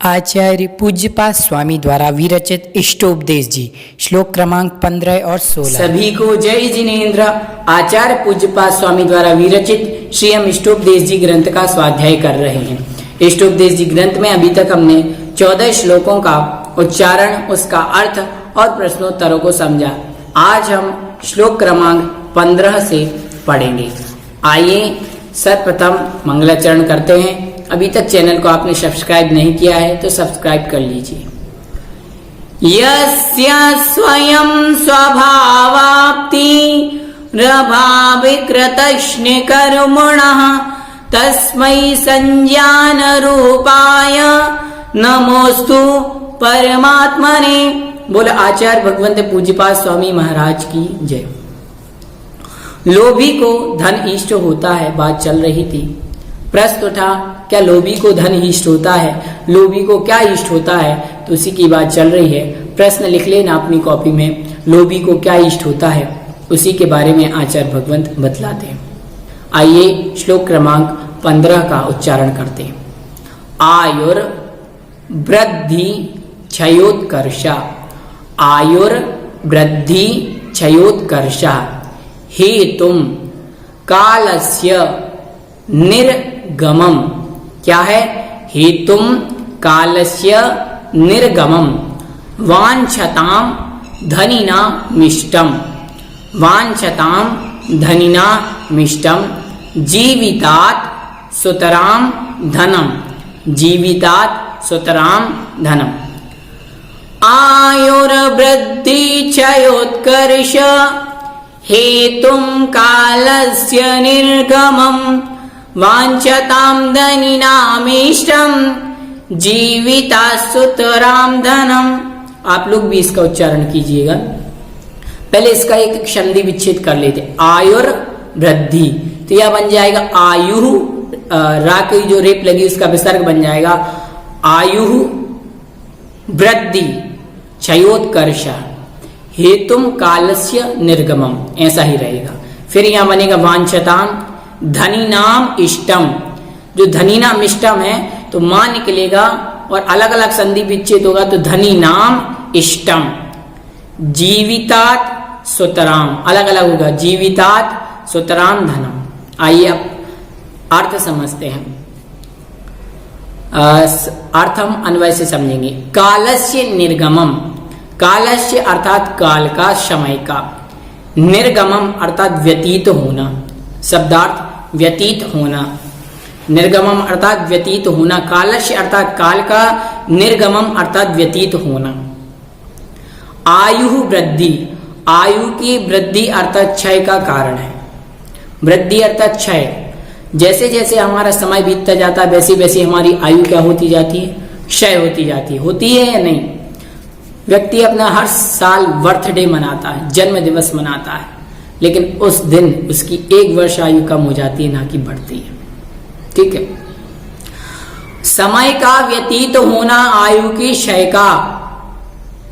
आचार्य पूज्यपाद स्वामी द्वारा विरचित इष्टोपदेश जी श्लोक क्रमांक 15 और 16। सभी को जय जिनेन्द्र। आचार्य पूज्यपाद स्वामी द्वारा विरचित श्री हम इष्टोपदेश जी ग्रंथ का स्वाध्याय कर रहे हैं। इष्टोपदेश जी ग्रंथ में अभी तक हमने 14 श्लोकों का उच्चारण, उसका अर्थ और प्रश्नोत्तरों को समझा। आज हम श्लोक क्रमांक 15 से पढ़ेंगे। आइए सर्वप्रथम मंगलाचरण करते हैं। अभी तक चैनल को आपने सब्सक्राइब नहीं किया है तो सब्सक्राइब कर लीजिए। यस्य स्वयं स्वभावाप्ति रभाविकृतश्न कर्मणः तस्मै संज्ञान रूपाय नमोस्तु परमात्मने। बोले आचार्य भगवंत पूज्यपाद स्वामी महाराज की जय। लोभी को धन इष्ट होता है, बात चल रही थी। प्रश्न उठा, क्या लोभी को धन इष्ट होता है? लोभी को क्या इष्ट होता है? तो उसी की बात चल रही है। प्रश्न लिख लेना अपनी कॉपी में, लोभी को क्या इष्ट होता है, उसी के बारे में आचार्य भगवंत बतलाते हैं। आइए श्लोक क्रमांक 15 का उच्चारण करते हैं। आयुर वृद्धि क्षयोत्कर्षा, आयुर वृद्धि क्षयोत्कर्षा हेतुम कालस्य निर्गमम। क्या है? हेतुम कालस्य निर्गमम वांछताम धनिना मिष्टम, वांछताम धनिना मिष्टम जीवितात सुतराम धनम, जीवितात सुतराम धनम। आयुर्वृद्धि क्षयोत्कर्ष हेतुम कालस्य निर्गमम वांछताम धनिनामीष्टम जीवितासुतराम धनम। आप लोग भी इसका उच्चारण कीजिएगा। पहले इसका एक संधि विच्छेद कर लेते। आयुर वृद्धि, तो यह बन जाएगा आयु, रा की जो रेप लगी उसका विसर्ग बन जाएगा आयु वृद्धि क्षयोत्कर्ष हेतुम कालस्य निर्गमम, ऐसा ही रहेगा। फिर यहां बनेगा वांछताम धनी नाम इष्टम, जो धनी नाम इष्टम है तो मां निकलेगा और अलग अलग संधि विच्छेद होगा तो धनी नाम इष्टम। जीवितात सुतराम अलग अलग होगा, जीवितात सुतराम धनम। आइए अब अर्थ समझते हैं। अर्थ हम अन्वय से समझेंगे। कालस्य निर्गमम, कालस्य अर्थात काल का, समय का। निर्गमम अर्थात व्यतीत होना, शब्दार्थ व्यतीत होना। निर्गमम अर्थात व्यतीत होना, कालस्य अर्थात काल का, निर्गमम अर्थात व्यतीत होना। आयु वृद्धि, आयु की वृद्धि अर्थात क्षय का कारण है। वृद्धि अर्थात क्षय, जैसे जैसे हमारा समय बीतता जाता है वैसे वैसे हमारी आयु क्या होती जाती है? क्षय होती जाती है। होती है या नहीं? व्यक्ति अपना हर साल बर्थडे मनाता है, जन्म दिवस मनाता है, लेकिन उस दिन उसकी 1 वर्ष आयु कम हो जाती है, ना कि बढ़ती है। ठीक है। समय का व्यतीत होना आयु की क्षय का।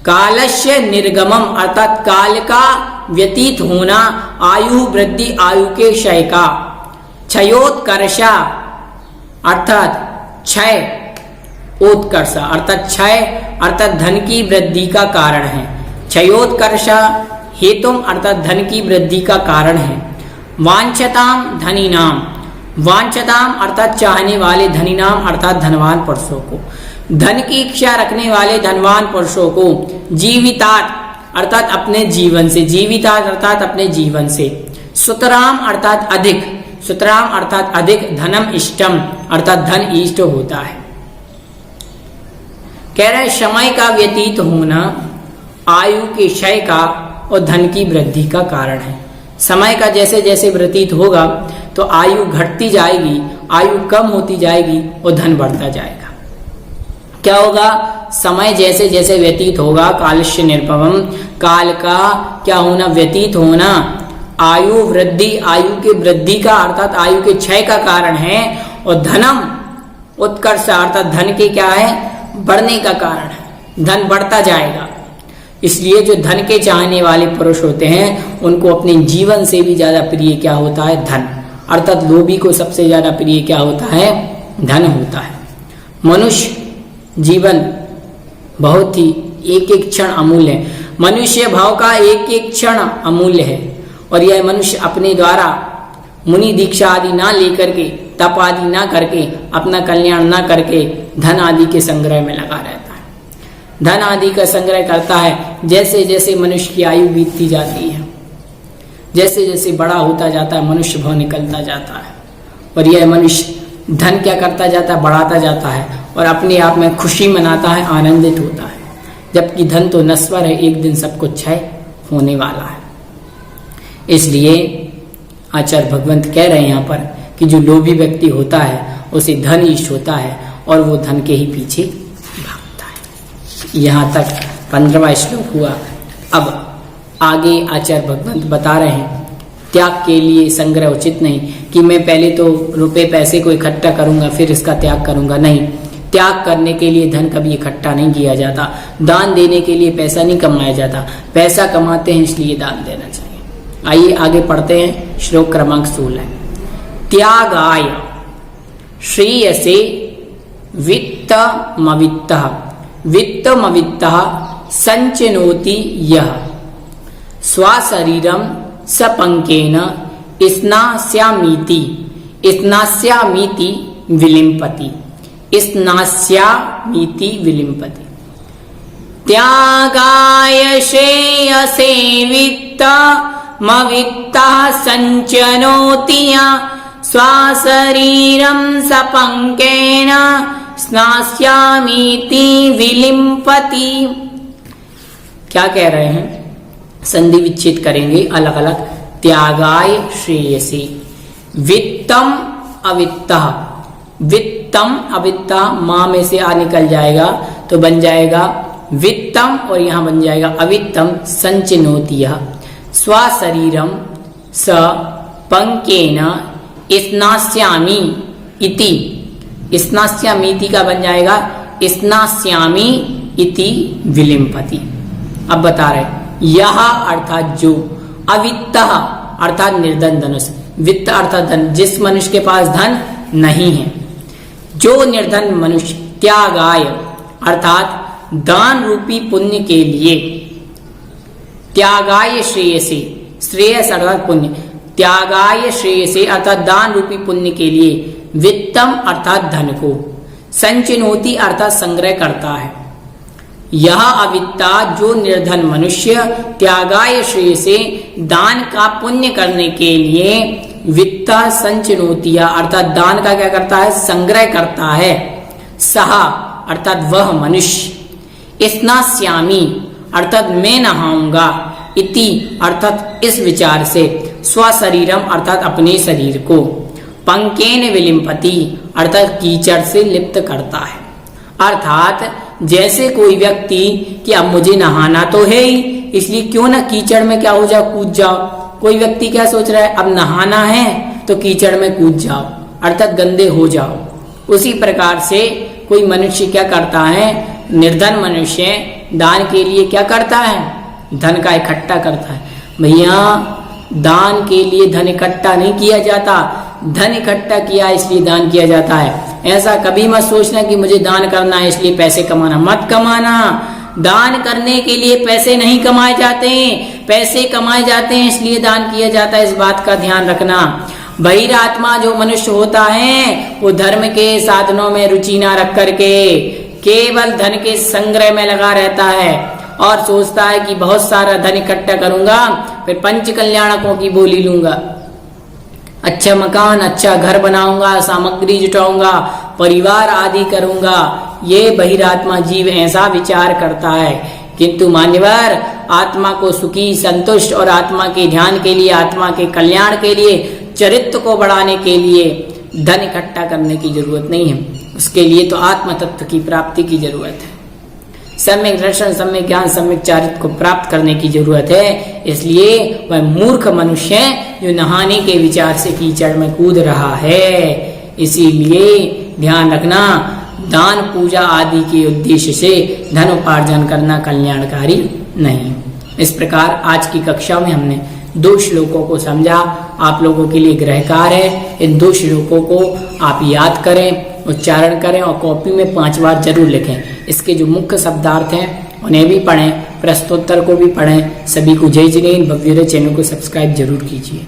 कालस्य निर्गमम अर्थात काल का व्यतीत होना, आयु वृद्धि आयु के क्षय का। क्षयोत्कर्षा अर्थात क्षय, उत्कर्ष अर्थात क्षय अर्थात धन की वृद्धि का कारण है। क्षयोत्कर्षा हेतुम अर्थात धन की वृद्धि का कारण है। वांछताम धनी नाम, वांछताम अर्थात चाहने वाले, धनी नाम अर्थात धनवान पुरुषों को, धन की इच्छा रखने वाले धनवान पुरुषों को। जीवितात अर्थात अपने जीवन से, जीवितात अर्थात अपने जीवन से। सुतराम अर्थात अधिक, सुतराम अर्थात अधिक। धनम इष्टम अर्थात धन इष्ट होता है। कह रहे समय का व्यतीत होना आयु के क्षय का और धन की वृद्धि का कारण है। समय का जैसे जैसे व्यतीत होगा तो आयु घटती जाएगी, आयु कम होती जाएगी और धन बढ़ता जाएगा। क्या होगा? समय जैसे जैसे व्यतीत होगा, कालस्य निर्गमम, काल का क्या होना? व्यतीत होना। आयु वृद्धि आयु के वृद्धि का अर्थात आयु के क्षय का कारण है। और धनम उत्कर्ष अर्थात धन के क्या है? बढ़ने का कारण है। धन बढ़ता जाएगा। इसलिए जो धन के चाहने वाले पुरुष होते हैं उनको अपने जीवन से भी ज्यादा प्रिय क्या होता है? धन। अर्थात लोभी को सबसे ज्यादा प्रिय क्या होता है? धन होता है। मनुष्य जीवन बहुत ही एक एक क्षण अमूल्य है। मनुष्य भाव का एक एक क्षण अमूल्य है और यह मनुष्य अपने द्वारा मुनि दीक्षा आदि ना लेकर के, तप आदि ना करके, अपना कल्याण ना करके धन आदि के संग्रह में लगा रहता है। धन आदि का संग्रह करता है। जैसे जैसे मनुष्य की आयु बीतती जाती है, जैसे जैसे बड़ा होता जाता है, मनुष्य भाव निकलता जाता है और यह मनुष्य धन क्या करता जाता है, बढ़ाता जाता है और अपने आप में खुशी मनाता है, आनंदित होता है। जबकि धन तो नश्वर है, एक दिन सब कुछ क्षय होने वाला है। इसलिए आचार्य भगवंत कह रहे हैं यहाँ पर कि जो लोभी व्यक्ति होता है उसे धन इष्ट होता है और वो धन के ही पीछे भागता है। यहाँ तक 15वां श्लोक हुआ। अब आगे आचार्य भगवंत बता रहे हैं त्याग के लिए संग्रह उचित नहीं कि मैं पहले तो रुपए पैसे को इकट्ठा करूंगा फिर इसका त्याग करूंगा। नहीं, त्याग करने के लिए धन कभी इकट्ठा नहीं किया जाता। दान देने के लिए पैसा नहीं कमाया जाता। पैसा कमाते हैं इसलिए दान देना चाहिए। आइए आगे पढ़ते हैं श्लोक क्रमांक 16। त्यागाय श्रेयसे वित्तमवित्तः वित्तमवित्तः संचिनोति यः स्वशरीरं सपंकेन स्नास्यामीति स्नास्यामीति विलिम्पति स्नास्यामीति विलिम्पति। त्यागाय श्रेयसे वित्तमवित्तः संचनोति स्वशरीरं सपंकेन स्नास्यामीति विलिम्पति। क्या कह रहे हैं? संधि विच्छेद करेंगे अलग अलग। त्यागाय श्रेयसे वित्तम अवित्तः, वित्तम अवित्तः माँ में से आ निकल जाएगा तो बन जाएगा वित्तम और यहाँ बन जाएगा अवित्तम। संचिनोति स्वशरीरम स पंकेन स्नास्यामि इति, स्नास्यामीति का बन जाएगा स्नास्यामि इति विलिम्पति। अब बता रहे यह अर्थात जो, अवित्त अर्थात निर्धन धनुष, वित्त अर्थात धन, जिस मनुष्य के पास धन नहीं है, जो निर्धन मनुष्य त्यागाय अर्थात दान रूपी पुण्य के लिए, त्यागाय श्रेयसे, श्रेयस अर्थात पुण्य, त्यागाय श्रेयसे अर्थात दान रूपी पुण्य के लिए, वित्तम अर्थात धन को, संचिनोति अर्थात संग्रह करता है। यह अवित्ता जो निर्धन मनुष्य त्यागाय श्रेयसे दान का पुण्य करने के लिए वित्ता संचिनोतिया अर्थात दान का क्या करता है, संग्रह करता है। सह अर्थात वह मनुष्य, स्नास्यामि अर्थात मैं नहाऊंगा, इति अर्थात इस विचार से, स्वशरीरम अर्थात अपने शरीर को, पंकेन विलिम्पति अर्थात कीचड़ से लिप्त करता है। अर्थात जैसे कोई व्यक्ति कि अब मुझे नहाना तो है ही, इसलिए क्यों ना कीचड़ में क्या हो जाओ, कूद जाओ। कोई व्यक्ति क्या सोच रहा है, अब नहाना है तो कीचड़ में कूद जाओ अर्थात गंदे हो जाओ। उसी प्रकार से कोई मनुष्य क्या करता है, निर्धन मनुष्य दान के लिए क्या करता है, धन का इकट्ठा करता है। भैया दान के लिए धन इकट्ठा नहीं किया जाता, धन इकट्ठा किया इसलिए दान किया जाता है। ऐसा कभी मत सोचना कि मुझे दान करना है इसलिए पैसे कमाना, मत कमाना। दान करने के लिए पैसे नहीं कमाए जाते हैं, पैसे कमाए जाते हैं इसलिए दान किया जाता है। इस बात का ध्यान रखना। बहिरात्मा जो मनुष्य होता है वो धर्म के साधनों में रुचि ना रख करके केवल धन के संग्रह में लगा रहता है और सोचता है कि बहुत सारा धन इकट्ठा करूंगा फिर पंच कल्याणकों की बोली लूंगा, अच्छा मकान, अच्छा घर बनाऊंगा, सामग्री जुटाऊंगा, परिवार आदि करूंगा। ये बहिरात्मा जीव ऐसा विचार करता है। किंतु मान्यवर आत्मा को सुखी, संतुष्ट और आत्मा के ध्यान के लिए, आत्मा के कल्याण के लिए, चरित्र को बढ़ाने के लिए धन इकट्ठा करने की जरूरत नहीं है। उसके लिए तो आत्म तत्व की प्राप्ति की जरूरत है। सम्यक दर्शन, सम्यक ज्ञान, सम्यक चारित्र को प्राप्त करने की जरूरत है। इसलिए वह मूर्ख मनुष्य है जो नहाने के विचार से कीचड़ में कूद रहा है। इसीलिए ध्यान रखना, दान पूजा आदि के उद्देश्य से धन उपार्जन करना कल्याणकारी नहीं। इस प्रकार आज की कक्षा में हमने 2 श्लोकों को समझा। आप लोगों के लिए गृह कार्य है, इन 2 श्लोकों को आप याद करें उच्चारण करें और कॉपी में 5 बार जरूर लिखें। इसके जो मुख्य शब्दार्थ हैं उन्हें भी पढ़ें, प्रश्नोत्तर को भी पढ़ें। सभी को जय जिनेन्द्र। भव्य चैनल को सब्सक्राइब जरूर कीजिए।